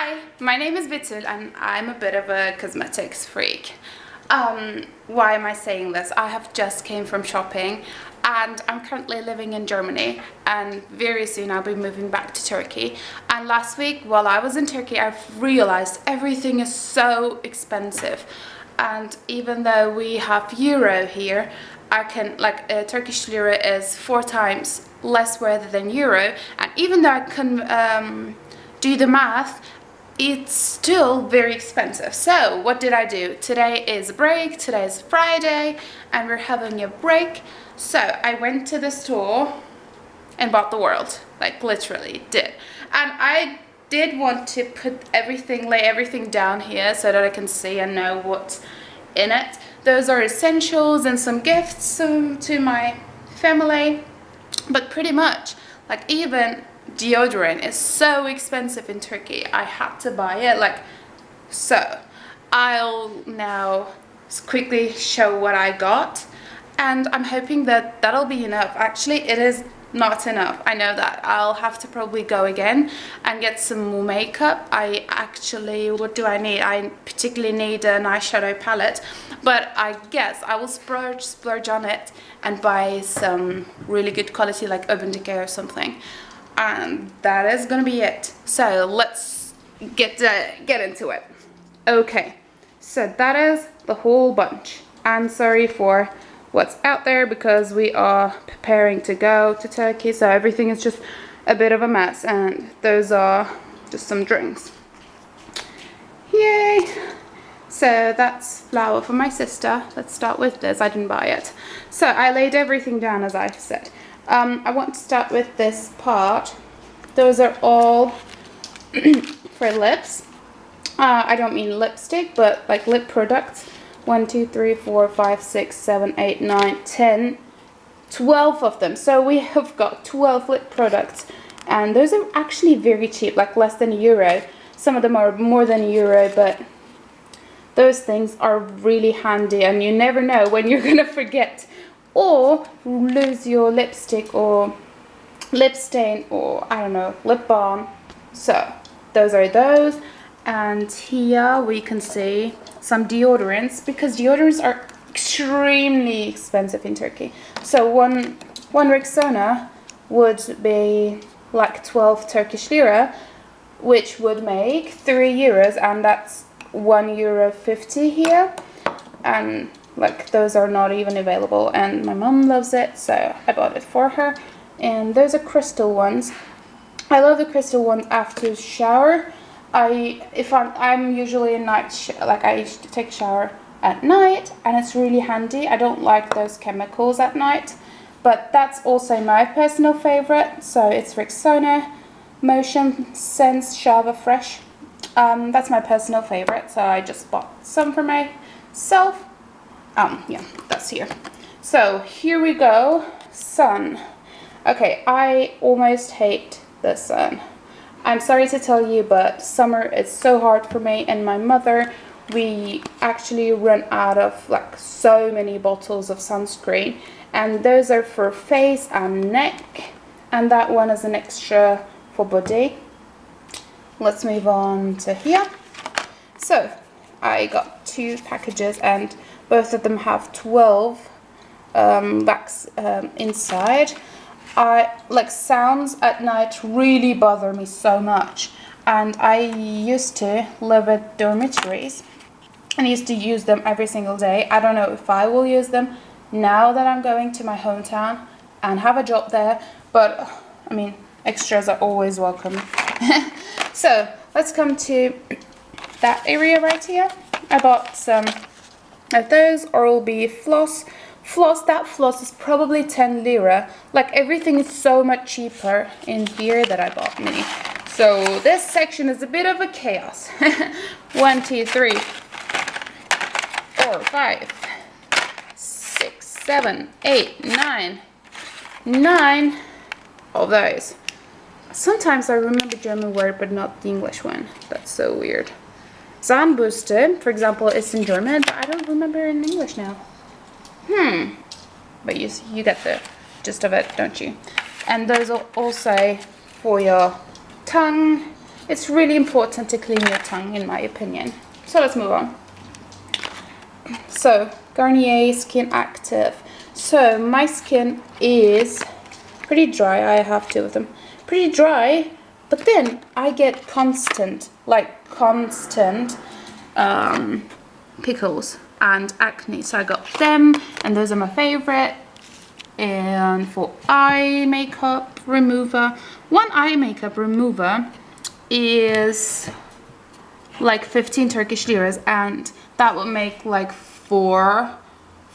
Hi, my name is Vitul and I'm a bit of a cosmetics freak. Why am I saying this? I have just came from shopping and I'm currently living in Germany, and very soon I'll be moving back to Turkey. And last week while I was in Turkey, I've realized everything is so expensive. And even though we have euro here, I can, Turkish lira is 4 times less worth than euro, and even though I can do the math, it's still very expensive. So what did I do? Today is a break, today is Friday, and we're having a break. So I went to the store and bought the world, like literally did. And I did want to put everything, lay everything down here so that I can see and know what's in it. Those are essentials and some gifts to my family, but pretty much, like, even deodorant is so expensive in Turkey. I had to buy it, so I'll now quickly show what I got, and I'm hoping that that'll be enough. Actually, it is not enough. I know that. I'll have to probably go again and get some more makeup. What do I need? I particularly need an eyeshadow palette, but I guess I will splurge on it and buy some really good quality, like Urban Decay or something. And that is gonna be it. So let's get into it. Okay, so that is the whole bunch. I'm sorry for what's out there because we are preparing to go to Turkey, so everything is just a bit of a mess, and those are just some drinks. Yay! So that's flour for my sister. Let's start with this. I didn't buy it. So I laid everything down as I've said. I want to start with this part. Those are all for lips. I don't mean lipstick, but like lip products. 1, 2, 3, 4, 5, 6, 7, 8, 9, 10, 12 of them. So we have got 12 lip products, and those are actually very cheap, like less than €1. Some of them are more than €1, but those things are really handy, and you never know when you're gonna forget or lose your lipstick or lip stain or, I don't know, lip balm. So those are those. And here we can see some deodorants, because deodorants are extremely expensive in Turkey. So one Rexona would be like 12 Turkish lira, which would make €3, and that's €1.50 here. And like, those are not even available, and my mom loves it, so I bought it for her. And those are crystal ones. I love the crystal ones after shower. I'm usually a night I used to take a shower at night, and it's really handy. I don't like those chemicals at night, but that's also my personal favorite. So it's Rexona Motion Sense Shower Fresh. That's my personal favorite, so I just bought some for myself. Yeah, that's here. So here we go. Sun. Okay, I almost hate the sun. I'm sorry to tell you, but summer is so hard for me and my mother. We actually run out of like so many bottles of sunscreen, and those are for face and neck, and that one is an extra for body. Let's move on to here. So I got 2 packages, and both of them have 12 wax inside. Sounds at night really bother me so much, and I used to live at dormitories and used to use them every single day. I don't know if I will use them now that I'm going to my hometown and have a job there, but I mean, extras are always welcome. So let's come to that area right here. I bought some of those Oral-B floss. That floss is probably 10 lira. Like, everything is so much cheaper in here that I bought many. So this section is a bit of a chaos. 1, 2, 3, 4, 5, 6, 7, 8, 9 of those. Sometimes I remember German word but not the English one. That's so weird. Zahnbürste, for example, is in German, but I don't remember in English now. But you get the gist of it, don't you? And those are also for your tongue, It's really important to clean your tongue, in my opinion. So let's move on. So Garnier Skin Active. So my skin is pretty dry. I have two of them. Pretty dry, but then I get constant pickles and acne. So I got them, and those are my favorite. And for eye makeup remover, one eye makeup remover is like 15 Turkish liras, and that would make like 4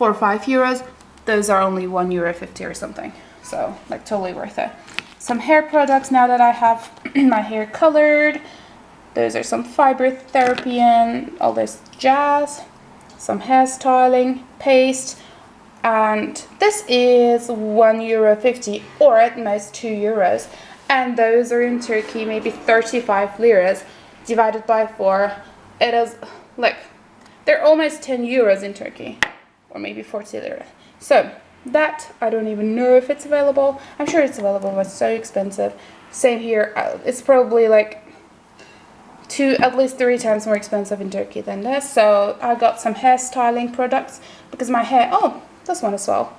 or 5 euros. Those are only €1.50 or something, so like totally worth it. Some hair products now that I have my hair colored. Those are some fiber therapy and all this jazz. Some hairstyling paste, and this is €1.50 or at most €2, and those are in Turkey maybe 35 liras divided by 4. It is like they're almost 10 euros in Turkey, or maybe 40 lira. So that I don't even know if it's available. I'm sure it's available, but it's so expensive. Same here. It's probably like at least 3 times more expensive in Turkey than this. So I got some hairstyling products because my hair, oh, this one as well,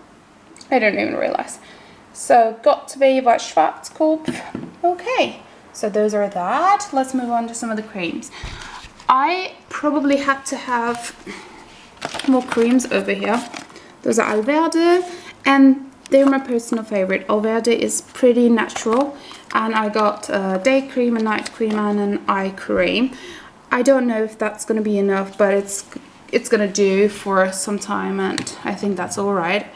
I didn't even realize. So Gottlieb Schwarzkopf. Okay, so those are that. Let's move on to some of the creams. I probably had to have more creams over here. Those are Alverde, and they're my personal favorite. Alverde is pretty natural, and I got a day cream, a night cream, and an eye cream. I don't know if that's going to be enough, but it's going to do for some time, and I think that's all right.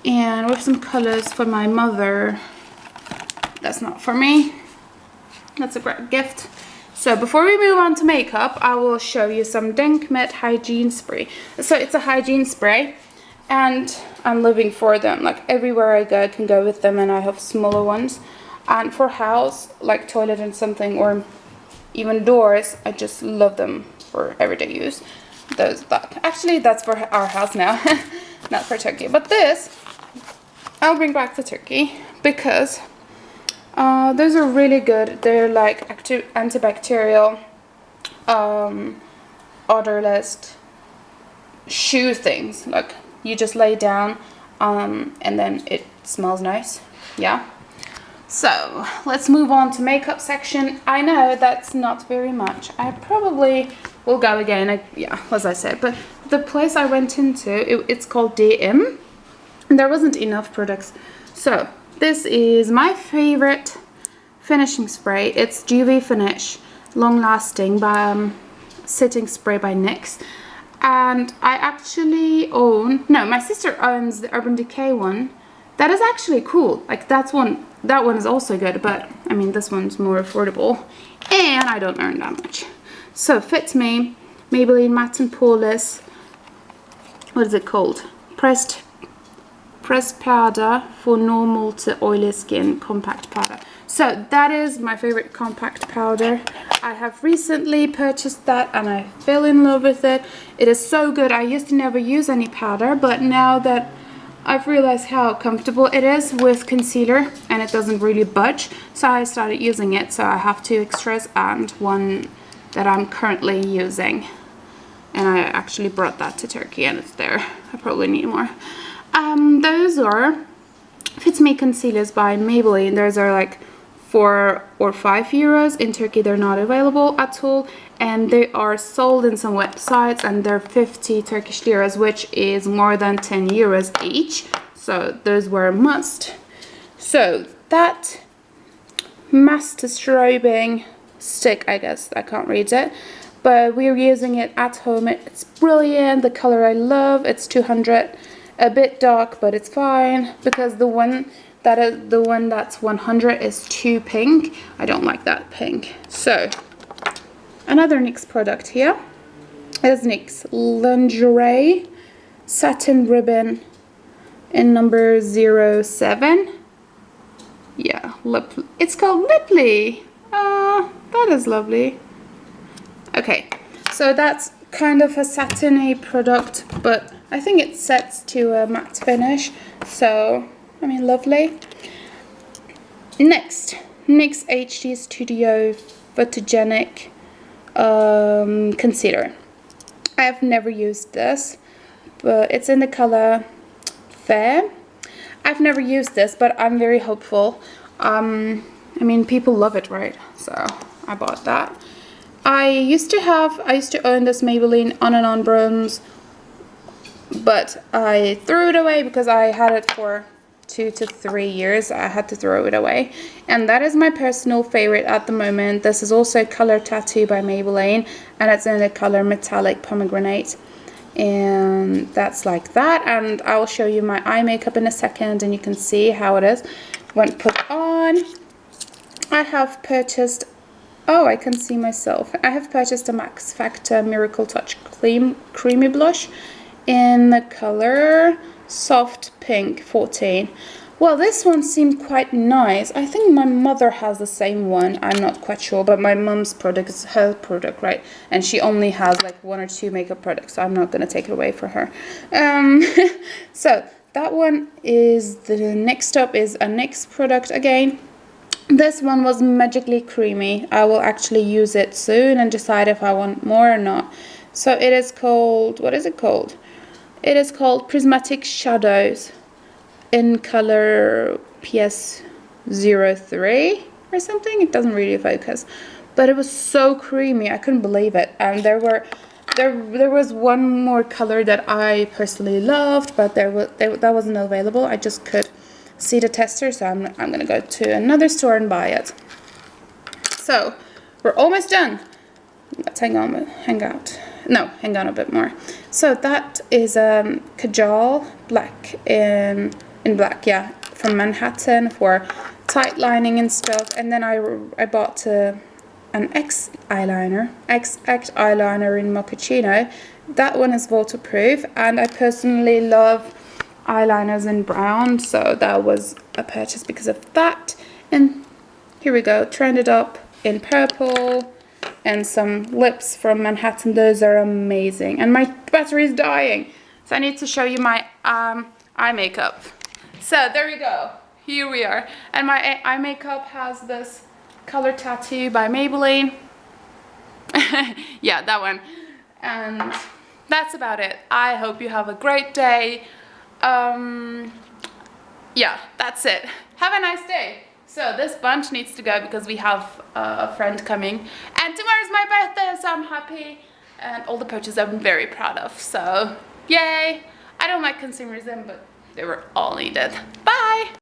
And with some colors for my mother. That's not for me. That's a great gift. So before we move on to makeup, I will show you some Denkmet hygiene spray. So it's a hygiene spray, and I'm living for them. Like everywhere I go, I can go with them, and I have smaller ones. And for house, like toilet and something, or even doors, I just love them for everyday use. Actually, that's for our house now, not for Turkey. But this, I'll bring back to Turkey because those are really good. They're like antibacterial, odorless shoe things. Like you just lay down, and then it smells nice. Yeah. So let's move on to makeup section. I know that's not very much. I probably will go again. Yeah, as I said, but the place I went into, it's called DM, and there wasn't enough products. So this is my favorite finishing spray. It's UV Finish Long Lasting by Setting Spray by NYX. And I actually own, no, my sister owns the Urban Decay one. That is actually cool. Like that one is also good, but I mean this one's more affordable, and I don't earn that much. So Fit Me, Maybelline Matte and Poreless, what is it called? Pressed powder for normal to oily skin, compact powder. So that is my favorite compact powder. I have recently purchased that, and I fell in love with it. It is so good. I used to never use any powder, but now that I've realized how comfortable it is with concealer, and it doesn't really budge, so I started using it. So I have 2 extras and one that I'm currently using, and I actually brought that to Turkey, and it's there. I probably need more. Those are Fit Me concealers by Maybelline. Those are like 4 or 5 euros. In Turkey they're not available at all, and they are sold in some websites, and they're 50 Turkish liras, which is more than 10 euros each. So those were a must. So that master strobing stick, I guess, I can't read it, but we're using it at home. It's brilliant. The color I love. It's 200, a bit dark, but it's fine because the one that's 100 is too pink. I don't like that pink. So another NYX product here is NYX Lingerie Satin Ribbon in number 07. Yeah, it's called Lipply. That is lovely. Okay, so that's kind of a satiny product, but I think it sets to a matte finish, so I mean, lovely. Next, NYX HD Studio photogenic concealer. I have never used this, but it's in the color Fair. I've never used this, but I'm very hopeful. I mean, people love it, right? So I bought that. I used to own this Maybelline On and On bronze, but I threw it away because I had it for 2 to 3 years. I had to throw it away, and that is my personal favorite at the moment. This is also Color Tattoo by Maybelline, and it's in the color Metallic Pomegranate, and that's like that. And I will show you my eye makeup in a second, and you can see how it is when put on. I have purchased, oh, I can see myself. I have purchased a Max Factor Miracle Touch Creamy Blush in the color Soft Pink 14. Well, this one seemed quite nice. I think my mother has the same one. I'm not quite sure, but my mom's product is her product, right? And she only has like 1 or 2 makeup products, so I'm not going to take it away from her. So that one is the next up is a NYX product again. This one was magically creamy. I will actually use it soon and decide if I want more or not. So it is called, what is it called? It is called Prismatic Shadows in color PS03 or something. It doesn't really focus, but it was so creamy. I couldn't believe it. And there was one more color that I personally loved, but that wasn't available. I just could see the tester, so I'm gonna go to another store and buy it. So we're almost done. Let's hang on a bit more. So that is Kajal black in black, yeah, from Manhattan for tight lining and stuff. And then I bought an X eyeliner in Mochaccino. That one is waterproof, and I personally love eyeliners in brown, so that was a purchase because of that. And here we go, Trended Up in purple, and some lips from Manhattan. Those are amazing. And my battery is dying, so I need to show you my eye makeup. So there we go, here we are. And my eye makeup has this Color Tattoo by Maybelline. Yeah, that one. And that's about it. I hope you have a great day. Yeah, that's it. Have a nice day. So this bunch needs to go because we have a friend coming, and tomorrow's my birthday, so I'm happy, and all the purchases I'm very proud of. So yay. I don't like consumerism, but they were all needed. Bye.